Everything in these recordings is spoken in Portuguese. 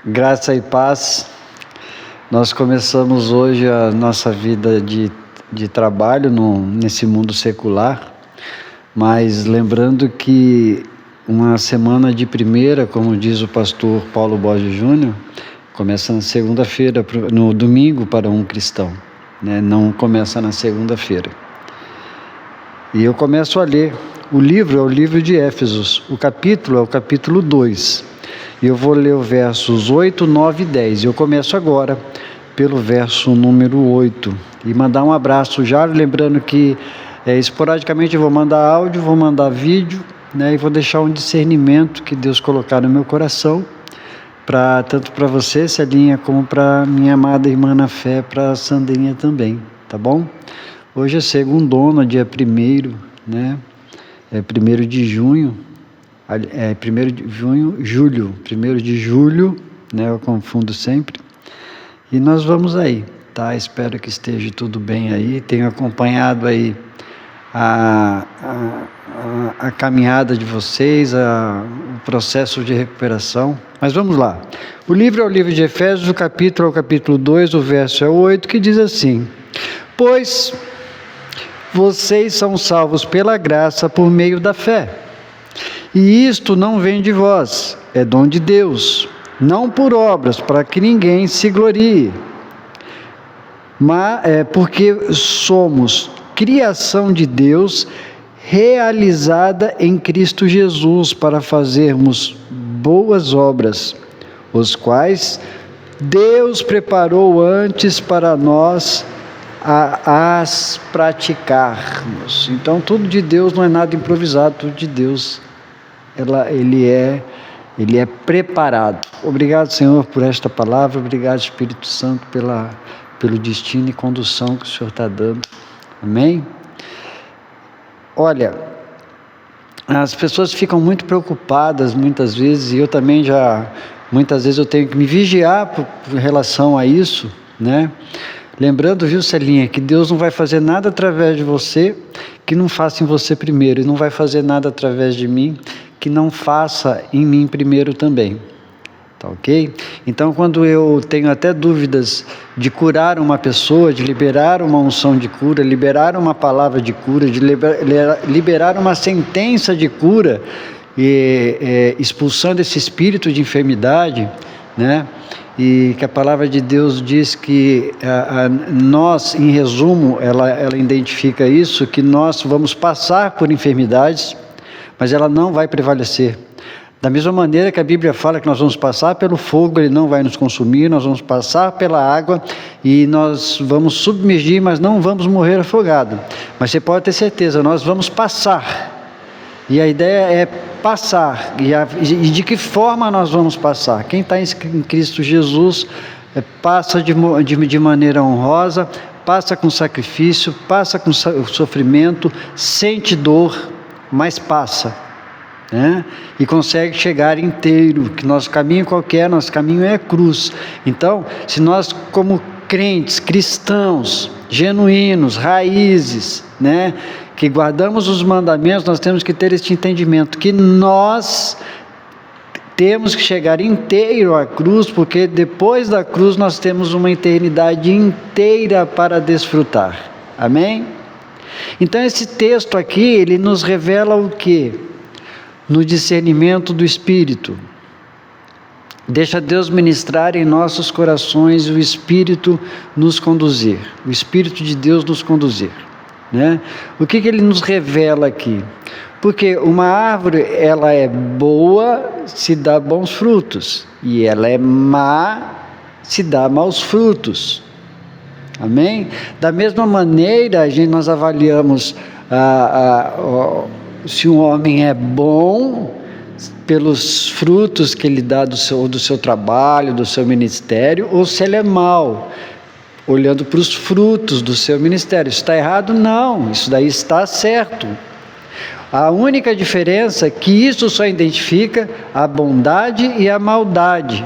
Graça e paz. Nós começamos hoje a nossa vida de trabalho nesse mundo secular, mas lembrando que uma semana de primeira, como diz o pastor Paulo Borges Júnior, começa na segunda-feira, no domingo para um cristão, né? Não começa na segunda-feira. E eu começo a ler. O livro é o livro de Éfesos, o capítulo é o capítulo 2. E eu vou ler os versos 8, 9 e 10. Eu começo agora pelo verso número 8. E mandar um abraço já, lembrando que esporadicamente eu vou mandar áudio, vou mandar vídeo, né? E vou deixar um discernimento que Deus colocar no meu coração, tanto para você, Celinha, como para minha amada irmã na fé, para a Sandrinha também, tá bom? Hoje é segundona, dia 1º, né? É 1º de junho. 1º de junho, 1º de julho, né? Eu confundo sempre. E nós vamos aí, tá? Espero que esteja tudo bem aí. Tenho acompanhado aí a caminhada de vocês, o processo de recuperação. Mas vamos lá. O livro é o livro de Efésios, o capítulo é o capítulo 2, o verso é o 8, que diz assim: Pois vocês são salvos pela graça por meio da fé. E isto não vem de vós, é dom de Deus, não por obras, para que ninguém se glorie. Mas é porque somos criação de Deus, realizada em Cristo Jesus, para fazermos boas obras, os quais Deus preparou antes para nós as praticarmos. Então, tudo de Deus não é nada improvisado, tudo de Deus ele é preparado. Obrigado, Senhor, por esta palavra. Obrigado, Espírito Santo, pelo destino e condução que o Senhor está dando. Amém? Olha, as pessoas ficam muito preocupadas muitas vezes, e eu também muitas vezes eu tenho que me vigiar por relação a isso, né? Lembrando, viu, Celinha, que Deus não vai fazer nada através de você que não faça em você primeiro, e não vai fazer nada através de mim que não faça em mim primeiro também, tá ok? Então, quando eu tenho até dúvidas de curar uma pessoa, de liberar uma unção de cura, liberar uma palavra de cura, de liberar uma sentença de cura, expulsando esse espírito de enfermidade, né? E que a palavra de Deus diz que nós, em resumo, ela identifica isso, que nós vamos passar por enfermidades, mas ela não vai prevalecer. Da mesma maneira que a Bíblia fala que nós vamos passar pelo fogo, ele não vai nos consumir, nós vamos passar pela água e nós vamos submergir, mas não vamos morrer afogado. Mas você pode ter certeza, nós vamos passar. E a ideia é passar. E de que forma nós vamos passar? Quem está em Cristo Jesus passa de maneira honrosa, passa com sacrifício, passa com sofrimento, sente dor, mas passa, né? E consegue chegar inteiro, que nosso caminho qualquer, nosso caminho é a cruz. Então, se nós como crentes, cristãos, genuínos, raízes, né, que guardamos os mandamentos, nós temos que ter este entendimento, que nós temos que chegar inteiro à cruz, porque depois da cruz nós temos uma eternidade inteira para desfrutar. Amém? Então esse texto aqui, ele nos revela o quê? No discernimento do Espírito. Deixa Deus ministrar em nossos corações e o Espírito nos conduzir. O Espírito de Deus nos conduzir, né? O que ele nos revela aqui? Porque uma árvore, ela é boa se dá bons frutos, e ela é má se dá maus frutos. Amém? Da mesma maneira, nós avaliamos se um homem é bom pelos frutos que ele dá do seu trabalho, do seu ministério, ou se ele é mau, olhando para os frutos do seu ministério. Isso está errado? Não, isso daí está certo. A única diferença é que isso só identifica a bondade e a maldade.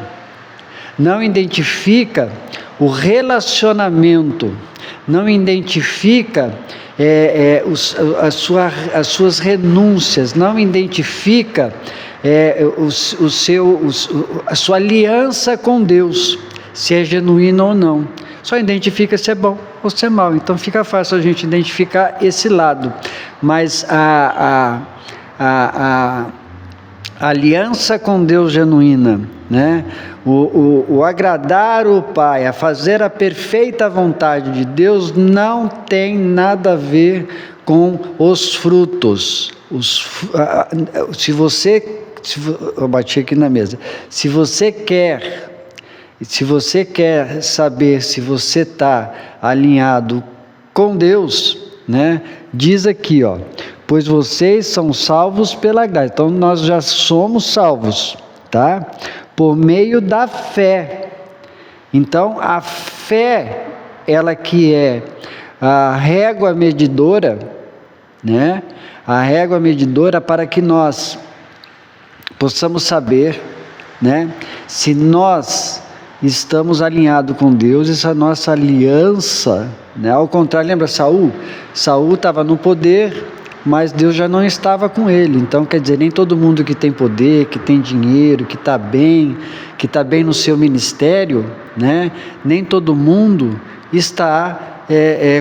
Não identifica o relacionamento, não identifica as suas renúncias, não identifica a sua aliança com Deus, se é genuína ou não. Só identifica se é bom ou se é mal. Então fica fácil a gente identificar esse lado. Mas a aliança com Deus genuína, né? O agradar o Pai, a fazer a perfeita vontade de Deus, não tem nada a ver com os frutos. Eu bati aqui na mesa. Se você quer saber se você está alinhado com Deus, né? Diz aqui, ó, pois vocês são salvos pela graça. Então nós já somos salvos, tá? Por meio da fé. Então a fé, ela que é a régua medidora, né? A régua medidora para que nós possamos saber, né? Se nós estamos alinhados com Deus, essa nossa aliança, né? Ao contrário, lembra Saul? Saul estava no poder, mas Deus já não estava com ele. Então, quer dizer, nem todo mundo que tem poder, que tem dinheiro, que está bem no seu ministério, né? Nem todo mundo está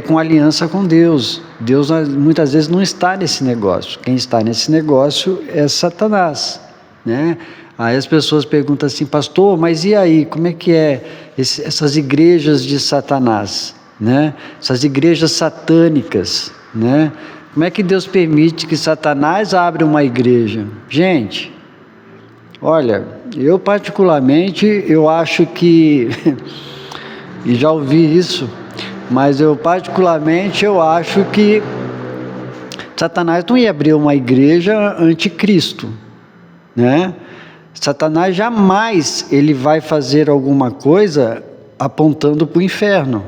com aliança com Deus. Deus muitas vezes não está nesse negócio. Quem está nesse negócio é Satanás, né? Aí as pessoas perguntam assim, pastor, mas e aí, como é que é essas igrejas de Satanás, né? Essas igrejas satânicas, né? Como é que Deus permite que Satanás abra uma igreja? Gente, olha, eu particularmente, eu acho que, e já ouvi isso, mas eu acho que Satanás não ia abrir uma igreja anticristo, né? Satanás jamais ele vai fazer alguma coisa apontando para o inferno.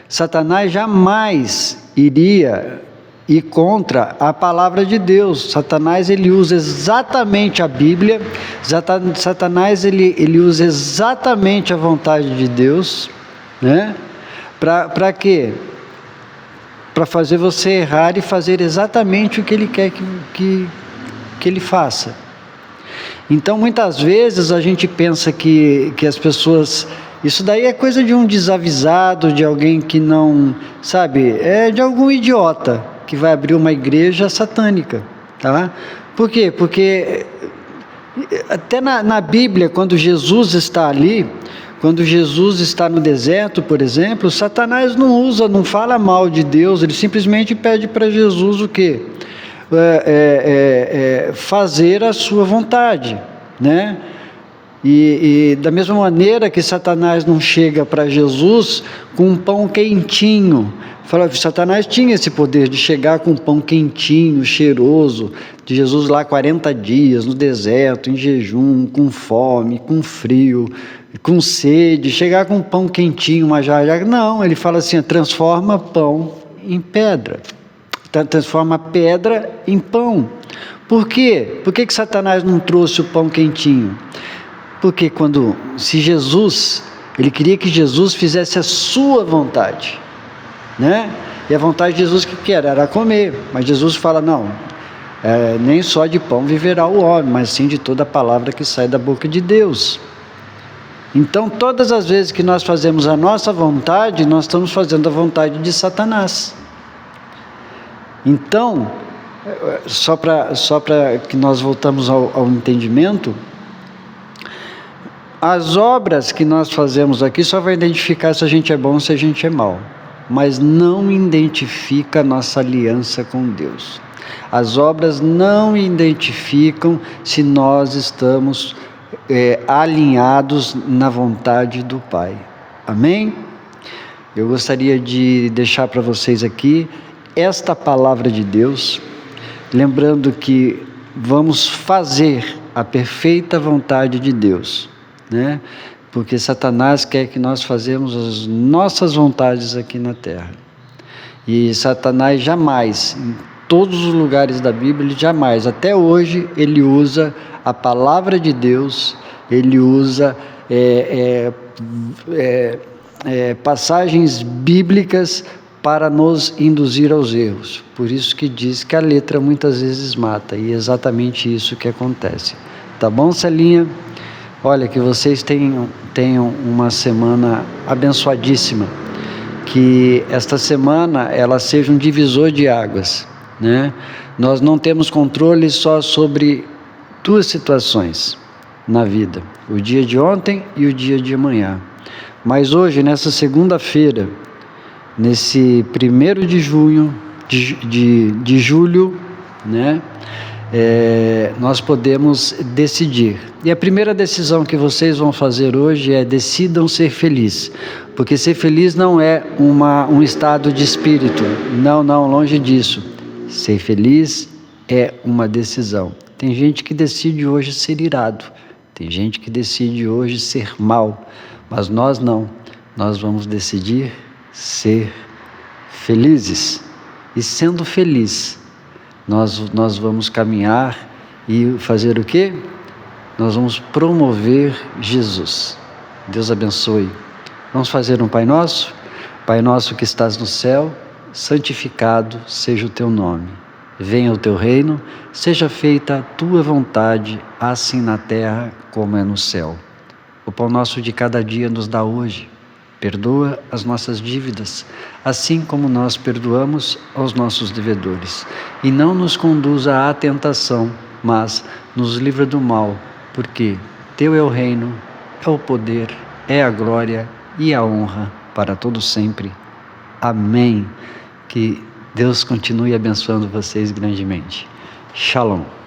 Satanás jamais iria ir contra a palavra de Deus. Satanás ele usa exatamente a Bíblia. Satanás ele usa exatamente a vontade de Deus, né? Para quê? Para fazer você errar e fazer exatamente o que ele quer que ele faça. Então, muitas vezes a gente pensa que as pessoas... Isso daí é coisa de um desavisado, de alguém que não... Sabe? É de algum idiota que vai abrir uma igreja satânica, tá? Por quê? Porque até na Bíblia, quando Jesus está ali, quando Jesus está no deserto, por exemplo, Satanás não fala mal de Deus, ele simplesmente pede para Jesus o quê? Fazer a sua vontade, né? E da mesma maneira que Satanás não chega para Jesus com um pão quentinho. Satanás tinha esse poder de chegar com um pão quentinho, cheiroso, de Jesus lá 40 dias no deserto, em jejum, com fome, com frio, com sede, chegar com um pão quentinho, uma jarra. Não, ele fala assim, transforma pão em pedra. Transforma pedra em pão. Por quê? Por que Satanás não trouxe o pão quentinho? Porque se Jesus, ele queria que Jesus fizesse a sua vontade, né? E a vontade de Jesus que era comer, mas Jesus fala, não, nem só de pão viverá o homem, mas sim de toda a palavra que sai da boca de Deus. Então, todas as vezes que nós fazemos a nossa vontade, nós estamos fazendo a vontade de Satanás. Então, só para que nós voltamos ao entendimento, as obras que nós fazemos aqui só vai identificar se a gente é bom ou se a gente é mau, mas não identifica a nossa aliança com Deus. As obras não identificam se nós estamos alinhados na vontade do Pai. Amém? Eu gostaria de deixar para vocês aqui esta palavra de Deus, lembrando que vamos fazer a perfeita vontade de Deus, né? Porque Satanás quer que nós façamos as nossas vontades aqui na terra. E Satanás jamais, em todos os lugares da Bíblia, ele jamais, até hoje, ele usa a palavra de Deus, ele usa passagens bíblicas para nos induzir aos erros. Por isso que diz que a letra muitas vezes mata, e é exatamente isso que acontece. Tá bom, Celinha? Olha, que vocês tenham uma semana abençoadíssima, que esta semana ela seja um divisor de águas, né? Nós não temos controle só sobre duas situações na vida, o dia de ontem e o dia de amanhã. Mas hoje, nessa segunda-feira, nesse 1º de junho, de julho, né? Nós podemos decidir. E a primeira decisão que vocês vão fazer hoje é: decidam ser felizes. Porque ser feliz não é um estado de espírito. Não, longe disso. Ser feliz é uma decisão. Tem gente que decide hoje ser irado. Tem gente que decide hoje ser mal. Mas nós não. Nós vamos decidir ser felizes. E sendo feliz, nós vamos caminhar e fazer o quê? Nós vamos promover Jesus. Deus abençoe. Vamos fazer um Pai Nosso? Pai nosso que estás no céu, santificado seja o teu nome. Venha o teu reino, seja feita a tua vontade, assim na terra como é no céu. O pão nosso de cada dia nos dá hoje. Perdoa as nossas dívidas, assim como nós perdoamos aos nossos devedores. E não nos conduza à tentação, mas nos livra do mal, porque teu é o reino, é o poder, é a glória e a honra para todos sempre. Amém. Que Deus continue abençoando vocês grandemente. Shalom.